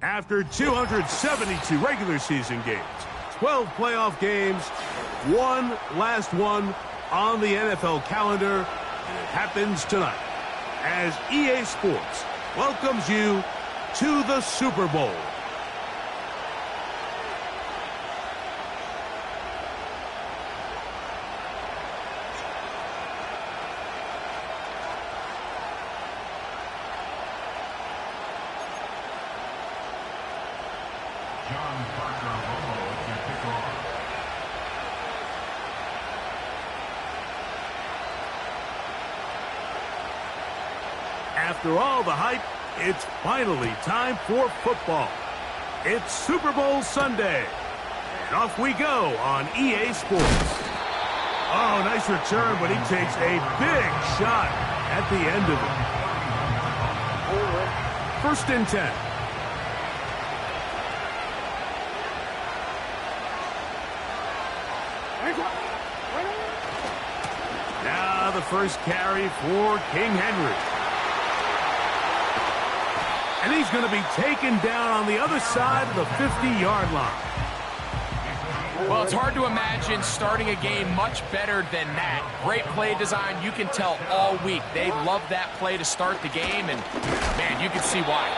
After 272 regular season games, 12 playoff games, one last one on the NFL calendar, and it happens tonight as EA Sports welcomes you to the Super Bowl. After all the hype, it's finally time for football. It's Super Bowl Sunday, and off we go on EA Sports. Oh, nice return, but he takes a big shot at the end of it. 1st and 10. Now the first carry for King Henry. And he's going to be taken down on the other side of the 50-yard line. Well, it's hard to imagine starting a game much better than that. Great play design. You can tell all week they love that play to start the game, and, man, you can see why.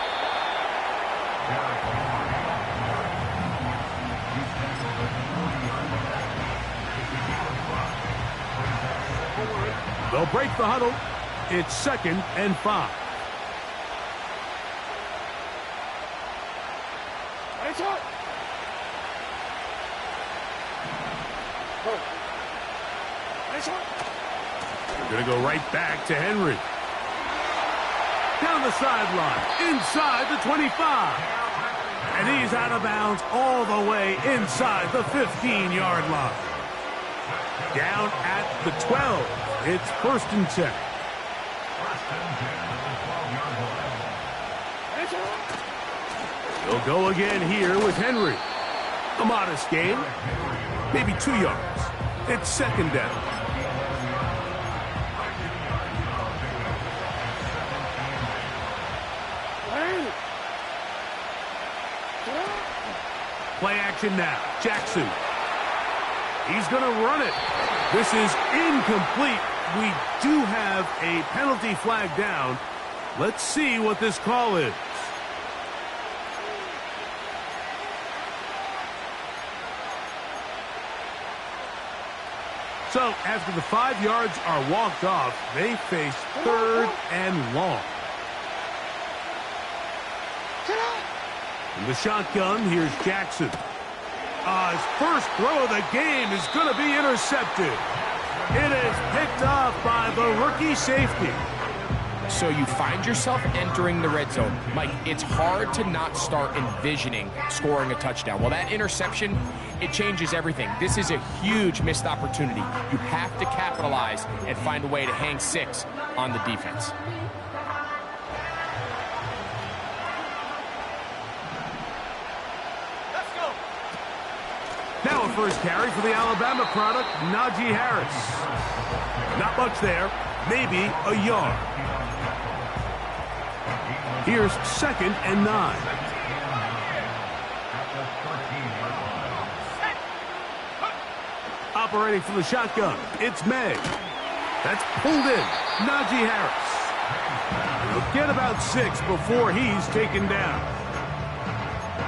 They'll break the huddle. It's 2nd and 5. We're going to go right back to Henry. Down the sideline, inside the 25. And he's out of bounds all the way inside the 15-yard line. Down at the 12. It's 1st and 10. They'll go again here with Henry. A modest gain, maybe 2 yards. It's 2nd down. Play action now. Jackson. He's going to run it. This is incomplete. We do have a penalty flag down. Let's see what this call is. So, after the 5 yards are walked off, they face 3rd and long. From the shotgun, here's Jackson. His first throw of the game is going to be intercepted. It is picked off by the rookie safety. So you find yourself entering the red zone. Mike, it's hard to not start envisioning scoring a touchdown. Well, that interception, it changes everything. This is a huge missed opportunity. You have to capitalize and find a way to hang 6 on the defense. Now a first carry for the Alabama product, Najee Harris. Not much there, maybe a yard. Here's 2nd and 9. Operating from the shotgun, it's May. That's pulled in, Najee Harris. He'll get about 6 before he's taken down.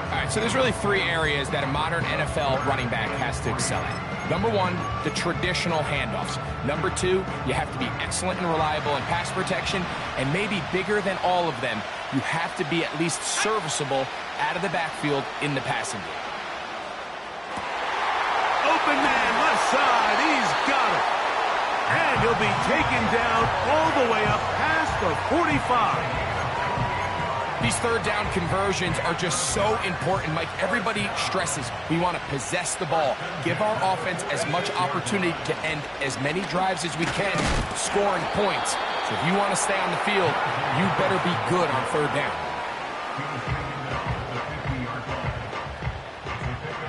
All right, so there's really 3 areas that a modern NFL running back has to excel at. Number 1, the traditional handoffs. Number 2, you have to be excellent and reliable in pass protection. And maybe bigger than all of them, you have to be at least serviceable out of the backfield in the passing game. Open man, left side, he's got it. And he'll be taken down all the way up past the 45. These 3rd down conversions are just so important, Mike. Everybody stresses we want to possess the ball, give our offense as much opportunity to end as many drives as we can, scoring points. So if you want to stay on the field, you better be good on 3rd down.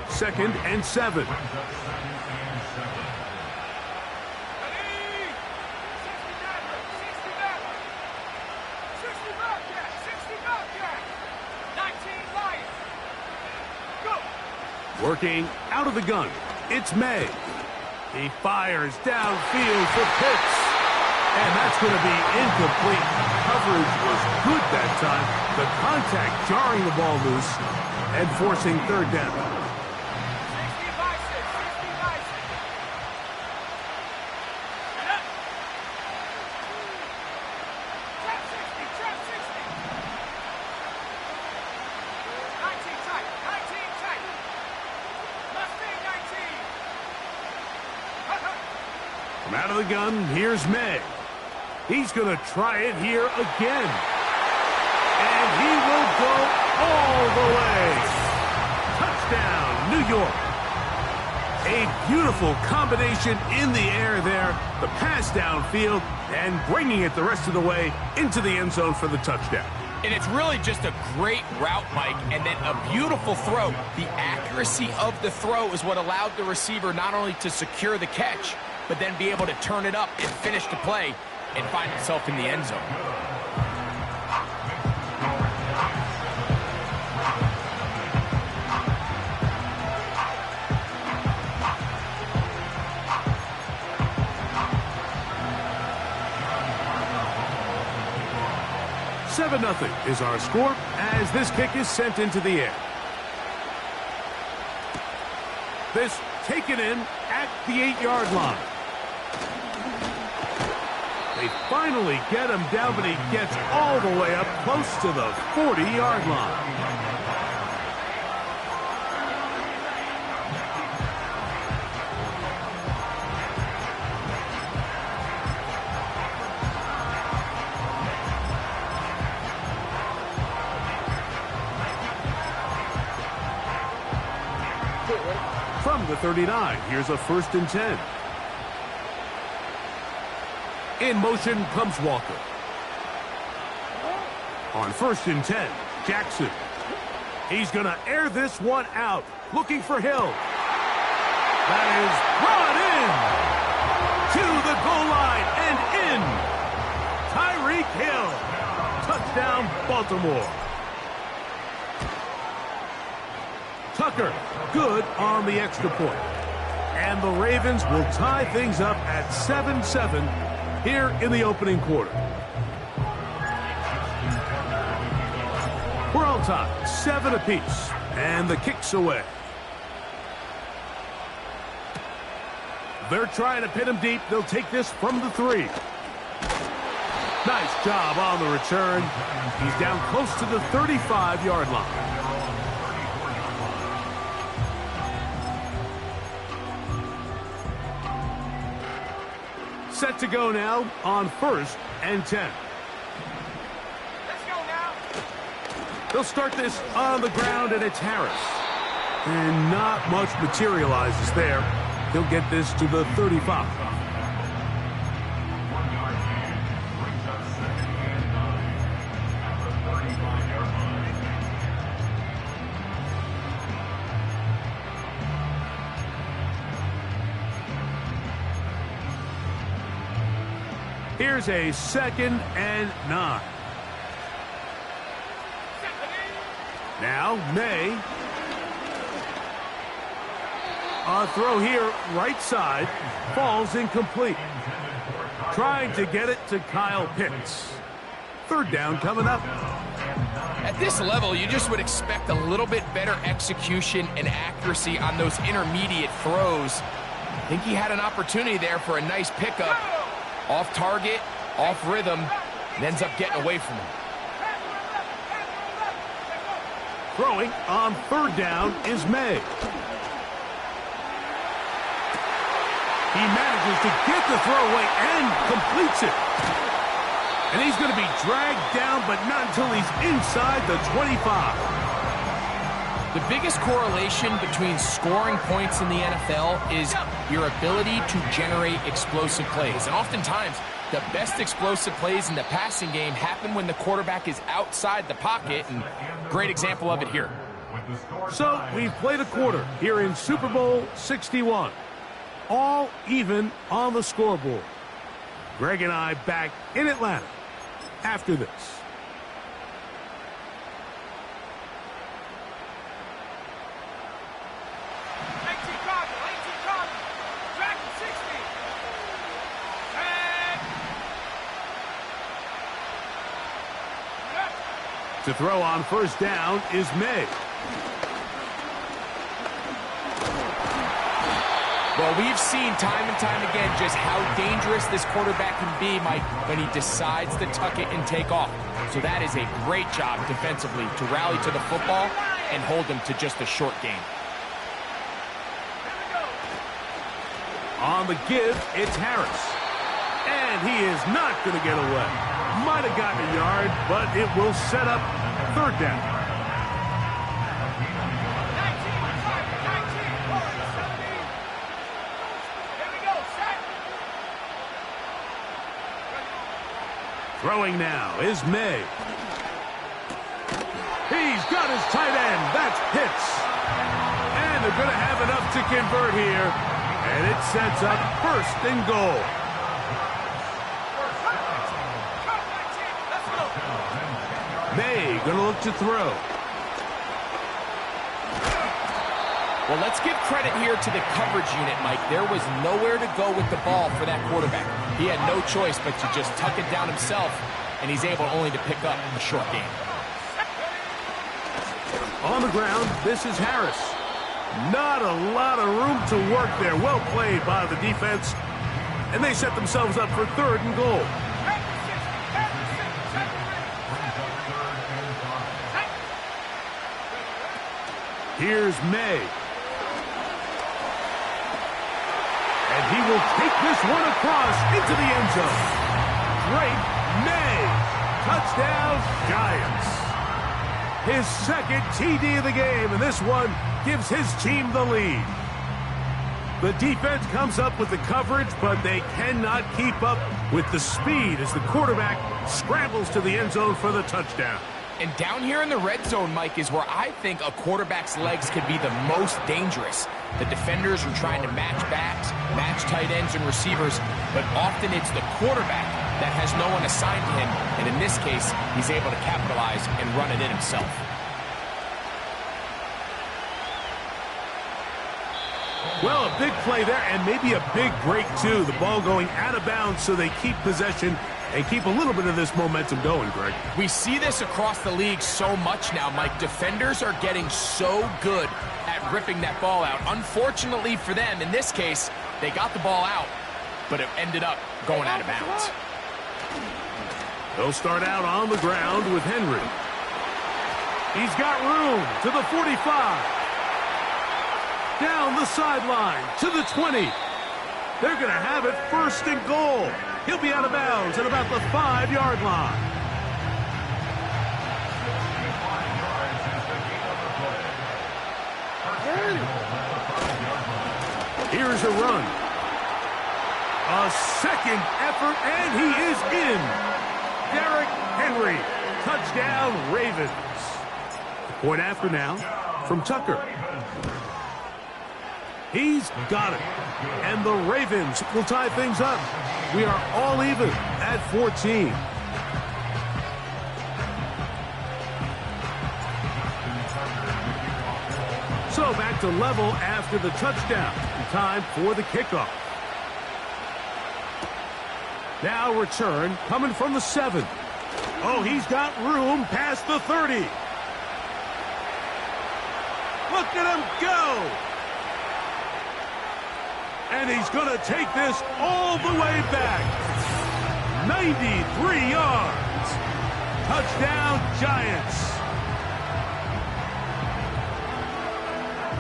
2nd and 7. Working out of the gun, it's May. He fires downfield for Pitts. And that's going to be incomplete. Coverage was good that time. The contact jarring the ball loose and forcing third down. From out of the gun, here's May. He's going to try it here again. And he will go all the way. Touchdown, New York. A beautiful combination in the air there. The pass downfield and bringing it the rest of the way into the end zone for the touchdown. And it's really just a great route, Mike, and then a beautiful throw. The accuracy of the throw is what allowed the receiver not only to secure the catch, but then be able to turn it up and finish the play and find himself in the end zone. Seven 0 is our score as this kick is sent into the air. This taken in at the 8-yard line. They finally get him down, but he gets all the way up close to the 40-yard line. From the 39, here's a 1st and 10. In motion comes Walker. On 1st and 10, Jackson. He's going to air this one out, looking for Hill. That is brought in to the goal line and in. Tyreek Hill. Touchdown, Baltimore. Tucker, good on the extra point. And the Ravens will tie things up at 7-7 here in the opening quarter. We're all tied, 7 apiece, and the kick's away. They're trying to pin him deep. They'll take this from the 3. Nice job on the return. He's down close to the 35-yard line. Set to go now on 1st and 10. Let's go now. They'll start this on the ground, and it's Harris. And not much materializes there. He'll get this to the 35. Here's a 2nd and 9. Now, May. A throw here, right side, falls incomplete. Trying to get it to Kyle Pitts. 3rd down coming up. At this level, you just would expect a little bit better execution and accuracy on those intermediate throws. I think he had an opportunity there for a nice pickup. Off target, off rhythm, and ends up getting away from him. Throwing on 3rd down is May. He manages to get the throw away and completes it. And he's going to be dragged down, but not until he's inside the 25. The biggest correlation between scoring points in the NFL is your ability to generate explosive plays. And oftentimes, the best explosive plays in the passing game happen when the quarterback is outside the pocket, and great example of it here. So we've played a quarter here in Super Bowl 61. All even on the scoreboard. Greg and I back in Atlanta after this. To throw on first down is May. Well, we've seen time and time again just how dangerous this quarterback can be, Mike, when he decides to tuck it and take off. So that is a great job defensively to rally to the football and hold him to just a short game. On the give, it's Harris. And he is not going to get away. Might have gotten a yard, but it will set up third down. Throwing now is May. He's got his tight end. That's Pitts. And they're going to have enough to convert here. And it sets up first and goal. May going to look to throw. Well, let's give credit here to the coverage unit, Mike. There was nowhere to go with the ball for that quarterback. He had no choice but to just tuck it down himself, and he's able only to pick up a short game. On the ground, this is Harris. Not a lot of room to work there. Well played by the defense. And they set themselves up for third and goal. Here's May. And he will take this one across into the end zone. Great May. Touchdown, Giants. His second TD of the game, and this one gives his team the lead. The defense comes up with the coverage, but they cannot keep up with the speed as the quarterback scrambles to the end zone for the touchdown. And down here in the red zone, Mike, is where I think a quarterback's legs can be the most dangerous. The defenders are trying to match backs, match tight ends and receivers, but often it's the quarterback that has no one assigned to him, and in this case, he's able to capitalize and run it in himself. Well, a big play there, and maybe a big break, too. The ball going out of bounds so they keep possession and keep a little bit of this momentum going, Greg. We see this across the league so much now, Mike. Defenders are getting so good at ripping that ball out. Unfortunately for them, in this case, they got the ball out, but it ended up going out of bounds. They'll start out on the ground with Henry. He's got room to the 45. Down the sideline to the 20. They're going to have it first and goal. He'll be out of bounds at about the 5-yard line. Here's a run. A second effort, and he is in. Derrick Henry. Touchdown, Ravens. Point after now from Tucker. He's got it. And the Ravens will tie things up. We are all even at 14. So back to level after the touchdown. Time for the kickoff. Now return coming from the 7. Oh, he's got room past the 30. Look at him go. And he's going to take this all the way back. 93 yards. Touchdown, Giants.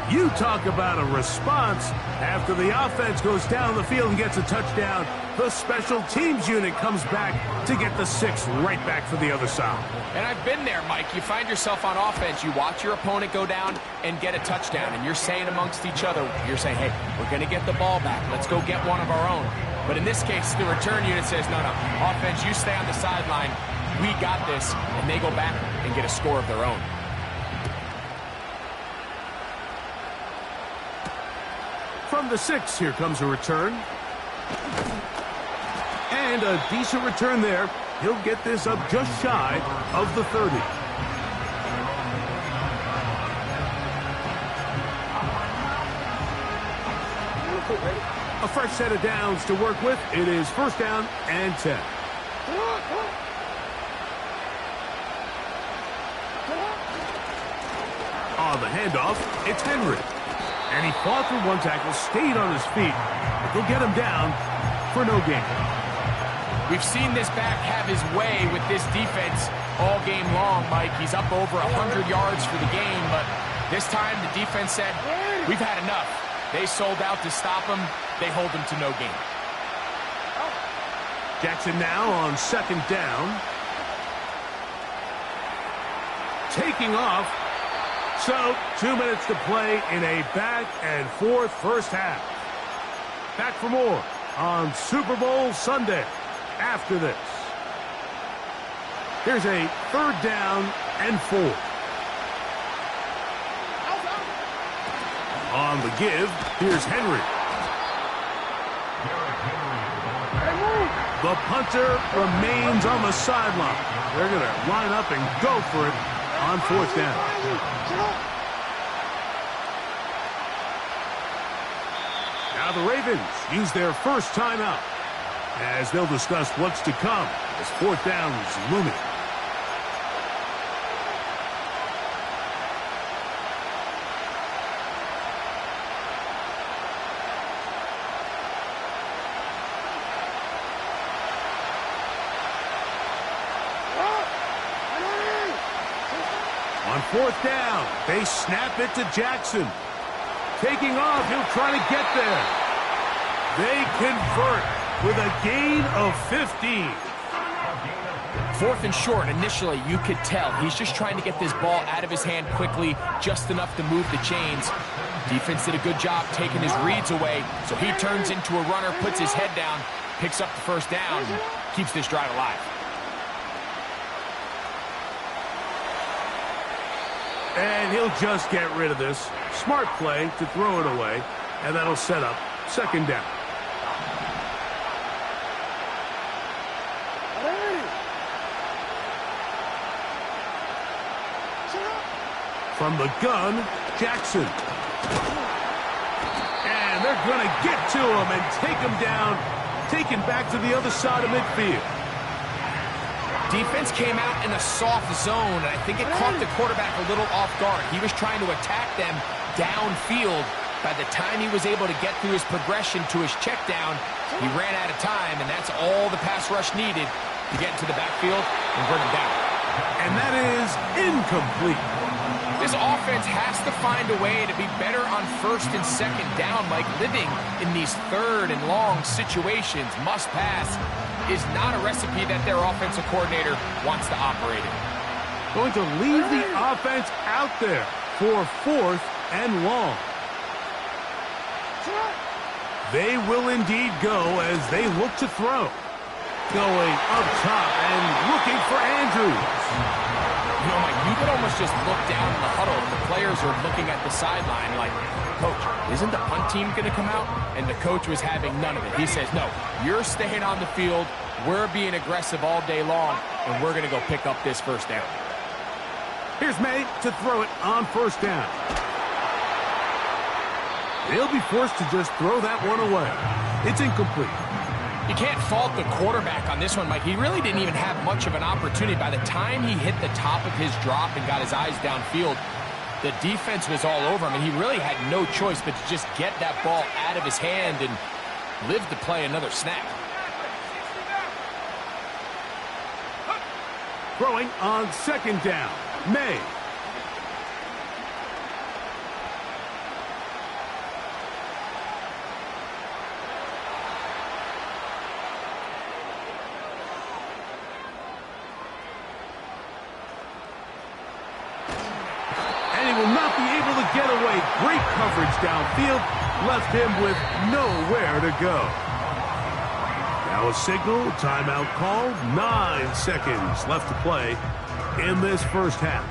You talk about a response. After the offense goes down the field and gets a touchdown, the special teams unit comes back to get the 6 right back for the other side. And I've been there, Mike. You find yourself on offense, you watch your opponent go down and get a touchdown, and you're saying amongst each other, you're saying, hey, we're going to get the ball back. Let's go get one of our own. But in this case, the return unit says, no, offense, you stay on the sideline. We got this, and they go back and get a score of their own. From the 6, here comes a return. And a decent return there. He'll get this up just shy of the 30. A fresh set of downs to work with. It is first down and 10. On the handoff, it's Henry. And he fought through one tackle, stayed on his feet, but they'll get him down for no gain. We've seen this back have his way with this defense all game long, Mike. He's up over 100 yards for the game, but this time the defense said, we've had enough. They sold out to stop him. They hold him to no gain. Jackson now on second down. Taking off. So, 2 minutes to play in a back-and-forth first half. Back for more on Super Bowl Sunday after this. Here's a 3rd down and 4. On the give, here's Henry. The punter remains on the sideline. They're going to line up and go for it on 4th down. Now the Ravens use their first timeout as they'll discuss what's to come as 4th down is looming. On 4th down, they snap it to Jackson. Taking off, he'll try to get there. They convert with a gain of 15. 4th and short, initially, you could tell he's just trying to get this ball out of his hand quickly, just enough to move the chains. Defense did a good job taking his reads away, so he turns into a runner, puts his head down, picks up the 1st down, and keeps this drive alive. And he'll just get rid of this. Smart play to throw it away, and that'll set up 2nd down. From the gun, Jackson. And they're going to get to him and take him down, taken back to the other side of midfield. Defense came out in a soft zone, and I think it caught the quarterback a little off guard. He was trying to attack them downfield. By the time he was able to get through his progression to his check down, he ran out of time, and that's all the pass rush needed to get into the backfield and bring him down. And that is incomplete. This offense has to find a way to be better on 1st and 2nd down, Mike. Living in these 3rd and long situations, must pass, is not a recipe that their offensive coordinator wants to operate in. Going to leave the offense out there for 4th and long. They will indeed go as they look to throw. Going up top and looking for Andrews. You know, Mike, you could almost just look down in the huddle. The players are looking at the sideline like, Coach, isn't the punt team going to come out? And the coach was having none of it. He says, no, you're staying on the field. We're being aggressive all day long, and we're going to go pick up this 1st down. Here's May to throw it on 1st down. They'll be forced to just throw that one away. It's incomplete. You can't fault the quarterback on this one, Mike. He really didn't even have much of an opportunity. By the time he hit the top of his drop and got his eyes downfield, the defense was all over him, and he really had no choice but to just get that ball out of his hand and live to play another snap. Throwing on 2nd down, May. And he will not be able to get away. Great coverage downfield. Left him with nowhere to go. Now a signal, timeout called. 9 seconds left to play in this first half.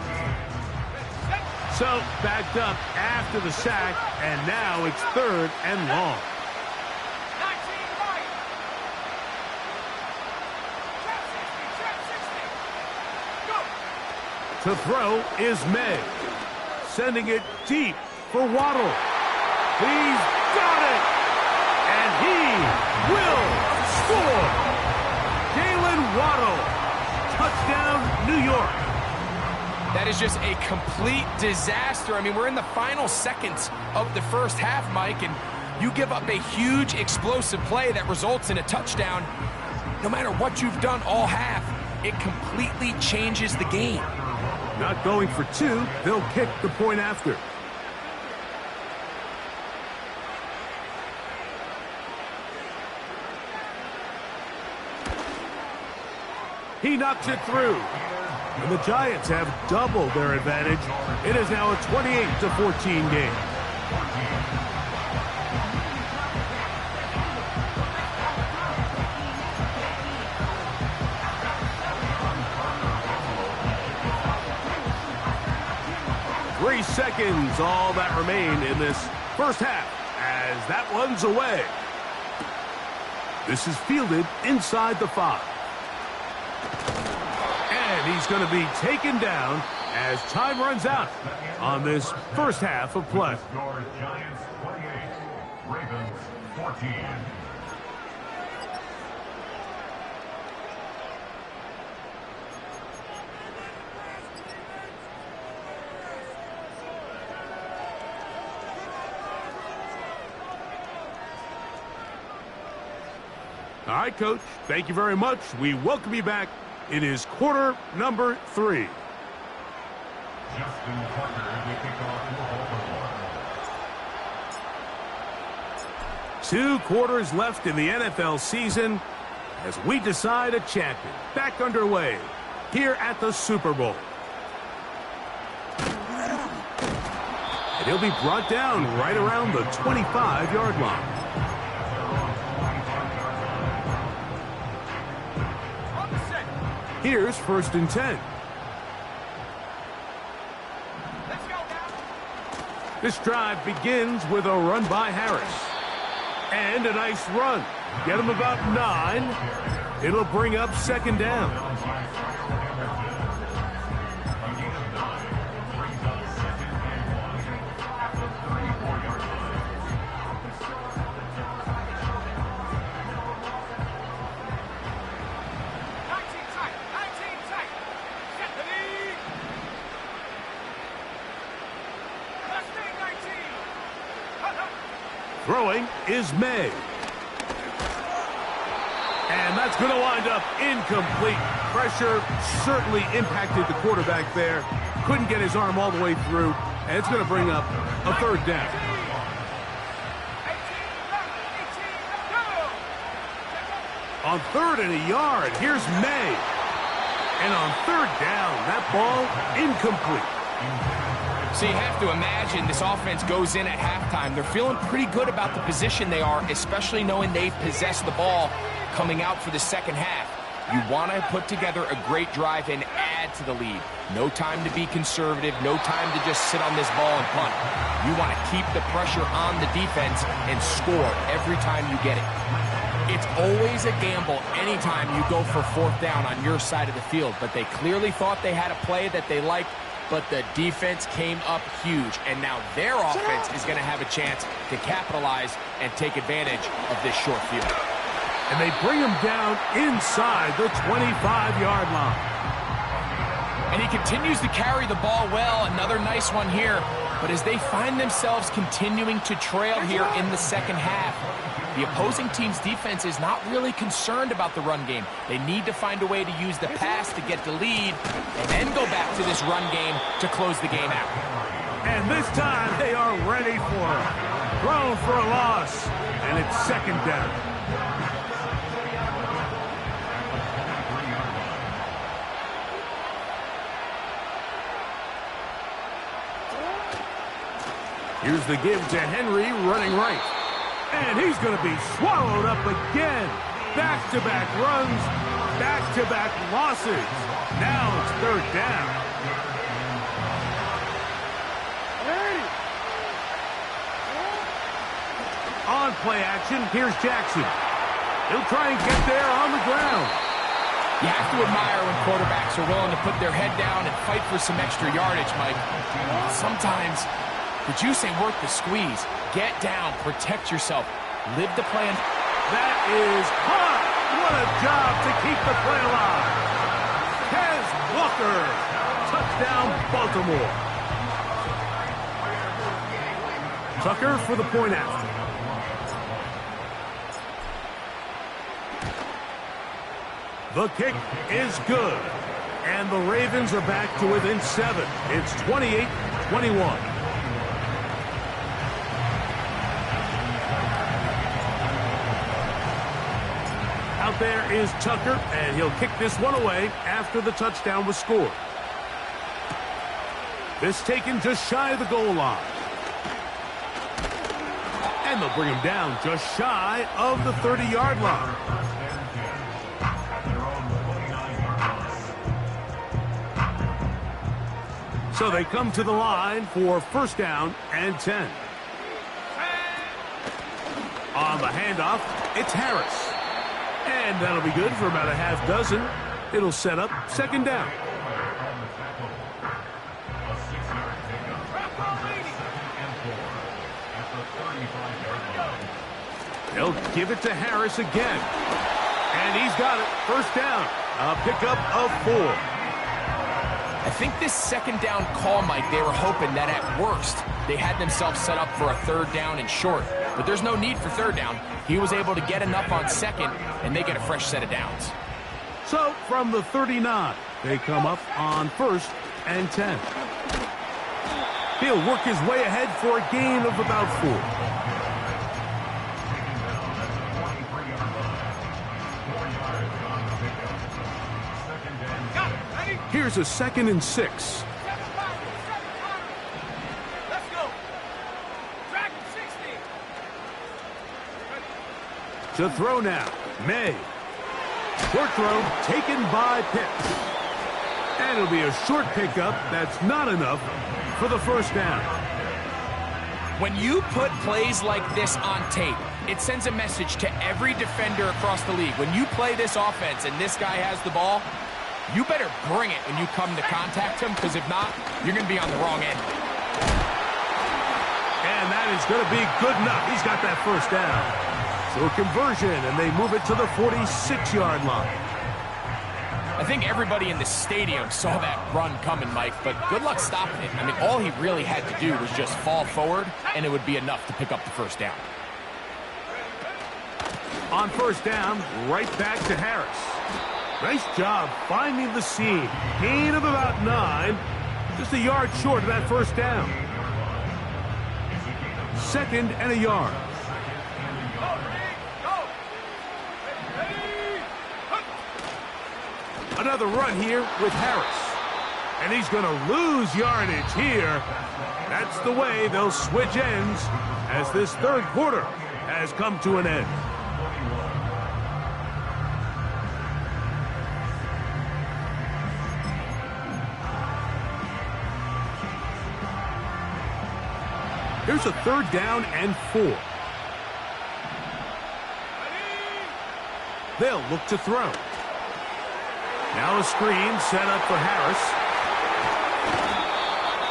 So backed up after the sack, and now it's 3rd and long. To throw is May. Sending it deep for Waddle. He's got it! And he will score! Jalen Waddle. Touchdown, New York. That is just a complete disaster. I mean, we're in the final seconds of the first half, Mike, and you give up a huge explosive play that results in a touchdown. No matter what you've done all half, it completely changes the game. Not going for two, they'll kick the point after. He knocks it through. And the Giants have doubled their advantage. It is now a 28-14 game. Three seconds, all that remain in this first half as that one's away. This is fielded inside the 5. And he's going to be taken down as time runs out on this first half of play. Giants 28, Ravens 14. All right, Coach, thank you very much. We welcome you back. It is quarter number 3. Justin Tucker to kick off the 2 quarters left in the NFL season as we decide a champion. Back underway here at the Super Bowl. And he'll be brought down right around the 25-yard line. Here's 1st and 10. This drive begins with a run by Harris. And a nice run. Get him about 9. It'll bring up 2nd down. Throwing is May. And that's going to wind up incomplete. Pressure certainly impacted the quarterback there. Couldn't get his arm all the way through. And it's going to bring up a 3rd down. On 3rd and a yard, here's May. And on 3rd down, that ball incomplete. So you have to imagine this offense goes in at halftime. They're feeling pretty good about the position they are, especially knowing they've possessed the ball coming out for the second half. You want to put together a great drive and add to the lead. No time to be conservative. No time to just sit on this ball and punt. You want to keep the pressure on the defense and score every time you get it. It's always a gamble anytime you go for 4th down on your side of the field, but they clearly thought they had a play that they liked, but the defense came up huge, and now their offense is going to have a chance to capitalize and take advantage of this short field. And they bring him down inside the 25-yard line. And he continues to carry the ball well. Another nice one here. But as they find themselves continuing to trail here in the second half, the opposing team's defense is not really concerned about the run game. They need to find a way to use the pass to get the lead and then go back to this run game to close the game out. And this time they are ready for it. Thrown for a loss, and it's 2nd down. Here's the give to Henry running right. And he's going to be swallowed up again. Back-to-back runs, back-to-back losses. Now it's 3rd down. On play action, here's Jackson. He'll try and get there on the ground. You have to admire when quarterbacks are willing to put their head down and fight for some extra yardage, Mike. Sometimes the juice ain't worth the squeeze. Get down, protect yourself, live the plan. That is hot. What a job to keep the play alive. Kez Walker, touchdown. Touchdown, Baltimore. Tucker for the point after. The kick is good. And the Ravens are back to within 7. It's 28-21. Out there is Tucker, and he'll kick this one away after the touchdown was scored. This taken just shy of the goal line. And they'll bring him down just shy of the 30-yard line. So they come to the line for first down and 10. On the handoff, it's Harris. And that'll be good for about a half dozen. It'll set up second down. They'll give it to Harris again. And he's got it. First down. A pickup of 4. I think this second down call, Mike, they were hoping that at worst they had themselves set up for a third down and short. But there's no need for third down. He was able to get enough on second, and they get a fresh set of downs. So from the 39, they come up on first and 10. He'll work his way ahead for a gain of about 4. Here's a 2nd and 6. Let's go. Track 60. To throw now, May. Short throw taken by Pitts. And it'll be a short pickup that's not enough for the first down. When you put plays like this on tape, it sends a message to every defender across the league. When you play this offense and this guy has the ball, you better bring it when you come to contact him, because if not, you're going to be on the wrong end. And that is going to be good enough. He's got that first down. So a conversion, and they move it to the 46-yard line. I think everybody in the stadium saw that run coming, Mike, but good luck stopping it. I mean, all he really had to do was just fall forward, and it would be enough to pick up the first down. On first down, right back to Harris. Nice job finding the seam. Gain of about 9. Just a yard short of that first down. 2nd and a yard. Another run here with Harris. And he's going to lose yardage here. That's the way they'll switch ends as this third quarter has come to an end. Here's a 3rd down and 4. They'll look to throw. Now a screen set up for Harris.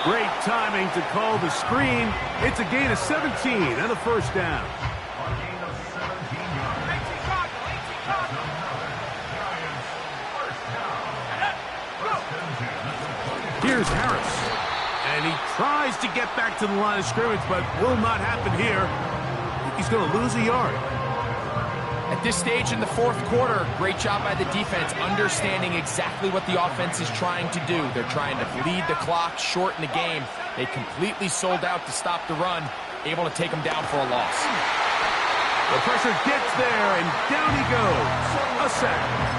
Great timing to call the screen. It's a gain of 17 and a first down. Here's Harris. And he tries to get back to the line of scrimmage, but will not happen here. I think he's going to lose a yard. At this stage in the fourth quarter, great job by the defense understanding exactly what the offense is trying to do. They're trying to bleed the clock, shorten the game. They completely sold out to stop the run, able to take them down for a loss. The pressure gets there, and down he goes. A sack.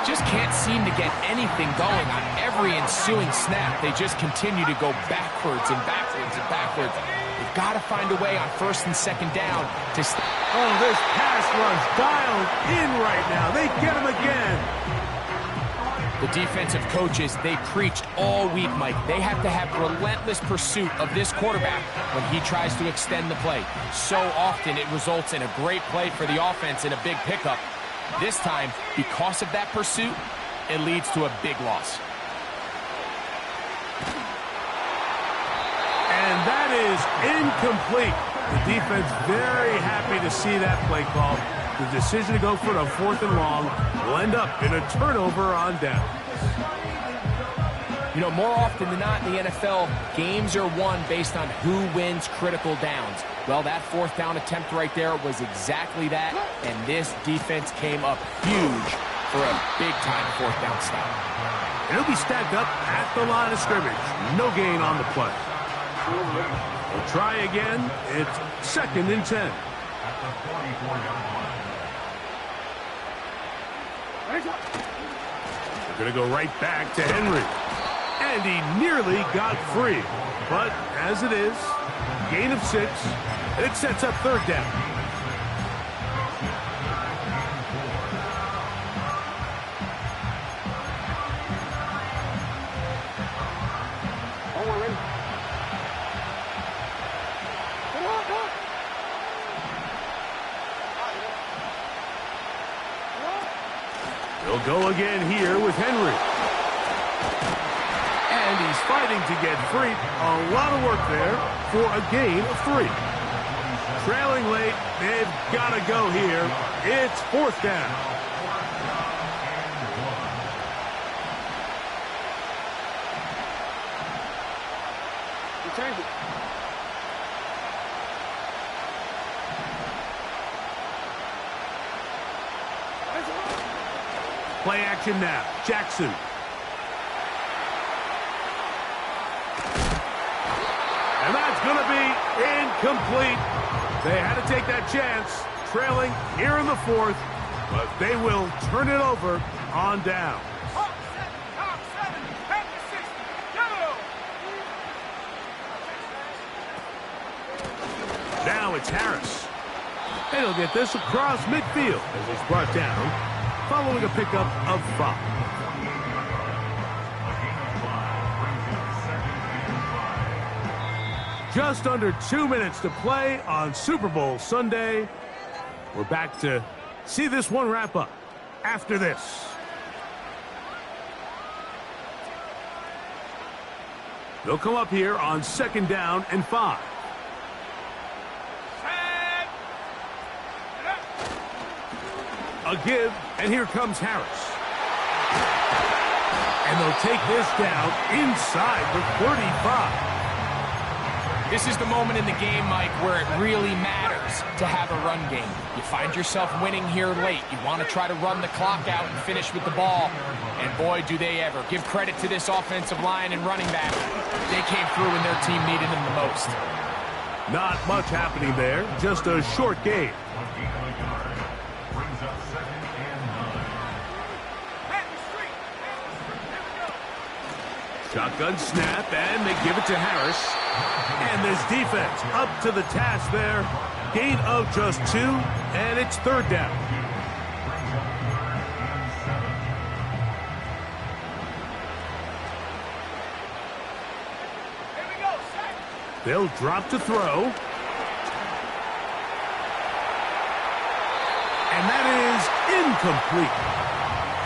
Just can't seem to get anything going on every ensuing snap. They just continue to go backwards and backwards and backwards. They've got to find a way on first and second down to... Oh, this pass rush dialed in right now. They get him again. The defensive coaches, they preached all week, Mike. They have to have relentless pursuit of this quarterback when he tries to extend the play. So often it results in a great play for the offense and a big pickup. This time, because of that pursuit, it leads to a big loss. And that is incomplete. The defense very happy to see that play call. The decision to go for the 4th and long will end up in a turnover on down. You know, more often than not in the NFL, games are won based on who wins critical downs. Well, that fourth down attempt right there was exactly that, and this defense came up huge for a big-time fourth down stop. It'll be stacked up at the line of scrimmage. No gain on the play. We'll try again. It's 2nd and 10. At the 44-yard line. They're going to go right back to Henry. And he nearly got free. But as it is, gain of 6. And it sets up 3rd down. They'll go again here with Henry. And he's fighting to get free. A lot of work there for a gain of 3. Trailing late, they've got to go here. It's 4th down. Play action now. Jackson. And that's going to be incomplete. They had to take that chance, trailing here in the 4th, but they will turn it over on down. Now it's Harris. And he'll get this across midfield as he's brought down, following a pickup of 5. Just under 2 minutes to play on Super Bowl Sunday. We're back to see this one wrap up after this. They'll come up here on 2nd down and 5. A give, and here comes Harris. And they'll take this down inside the 35. This is the moment in the game, Mike, where it really matters to have a run game. You find yourself winning here late. You want to try to run the clock out and finish with the ball. And boy, do they ever. Give credit to this offensive line and running back. They came through when their team needed them the most. Not much happening there. Just a short game. Shotgun snap, and they give it to Harris. And this defense up to the task there. Gain of just 2, and it's 3rd down. They'll drop to throw. And that is incomplete.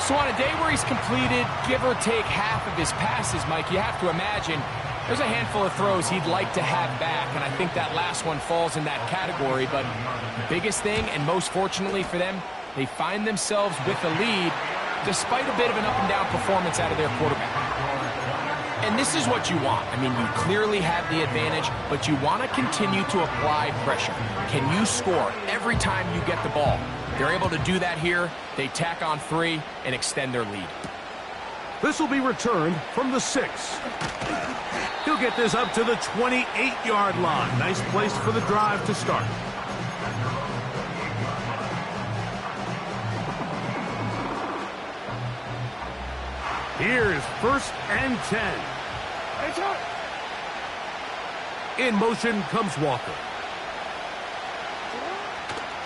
So on a day where he's completed, give or take half of his passes, Mike, you have to imagine there's a handful of throws he'd like to have back, and I think that last one falls in that category. But the biggest thing, and most fortunately for them, they find themselves with a lead despite a bit of an up-and-down performance out of their quarterback. And this is what you want. I mean, you clearly have the advantage, but you want to continue to apply pressure. Can you score every time you get the ball? They're able to do that here. They tack on 3 and extend their lead. This will be returned from the 6. He'll get this up to the 28-yard line. Nice place for the drive to start. Here's 1st and 10. In motion comes Walker.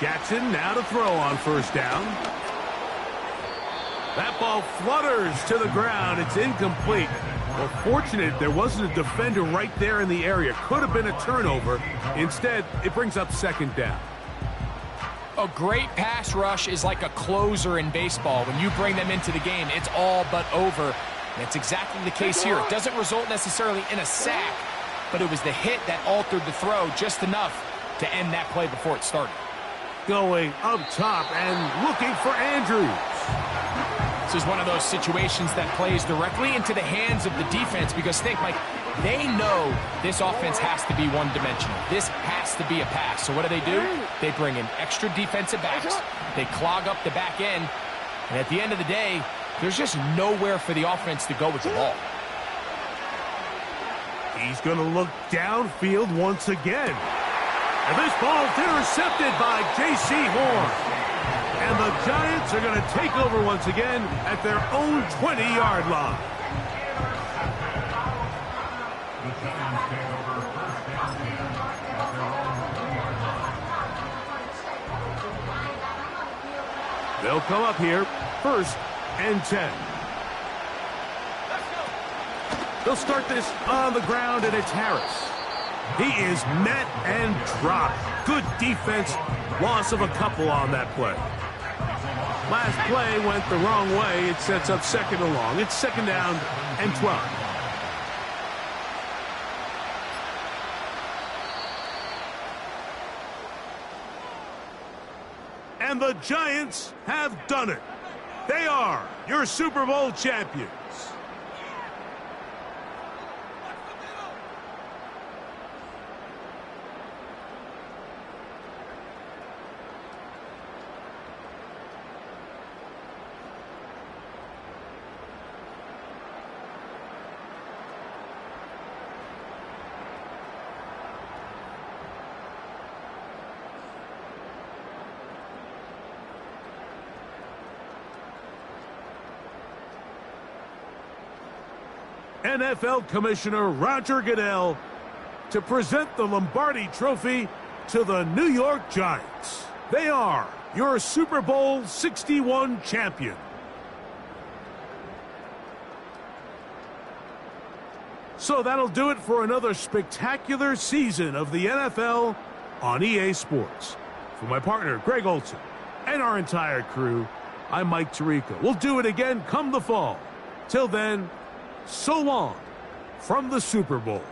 Jackson now to throw on 1st down. That ball flutters to the ground. It's incomplete. Well, fortunate there wasn't a defender right there in the area. Could have been a turnover. Instead, it brings up 2nd down. A great pass rush is like a closer in baseball. When you bring them into the game, it's all but over. That's exactly the case here. It doesn't result necessarily in a sack, but it was the hit that altered the throw just enough to end that play before it started. Going up top and looking for Andrews. This is one of those situations that plays directly into the hands of the defense because think, Mike, they know this offense has to be one-dimensional. This has to be a pass. So what do? They bring in extra defensive backs. They clog up the back end. And at the end of the day, there's just nowhere for the offense to go with the ball. He's going to look downfield once again. And this ball's intercepted by J.C. Horn. And the Giants are going to take over once again at their own 20-yard line. The Giants take over first down at their own 20-yard line. They'll come up here, 1st and 10. They'll start this on the ground, and it's Harris. He is met and dropped. Good defense. Loss of a couple on that play. Last play went the wrong way. It sets up 2nd and long. It's 2nd down and 12. And the Giants have done it. They are your Super Bowl champions. NFL Commissioner Roger Goodell to present the Lombardi Trophy to the New York Giants. They are your Super Bowl 61 champion. So that'll do it for another spectacular season of the NFL on EA Sports. For my partner, Greg Olson, and our entire crew, I'm Mike Tirico. We'll do it again come the fall. Till then, so long from the Super Bowl.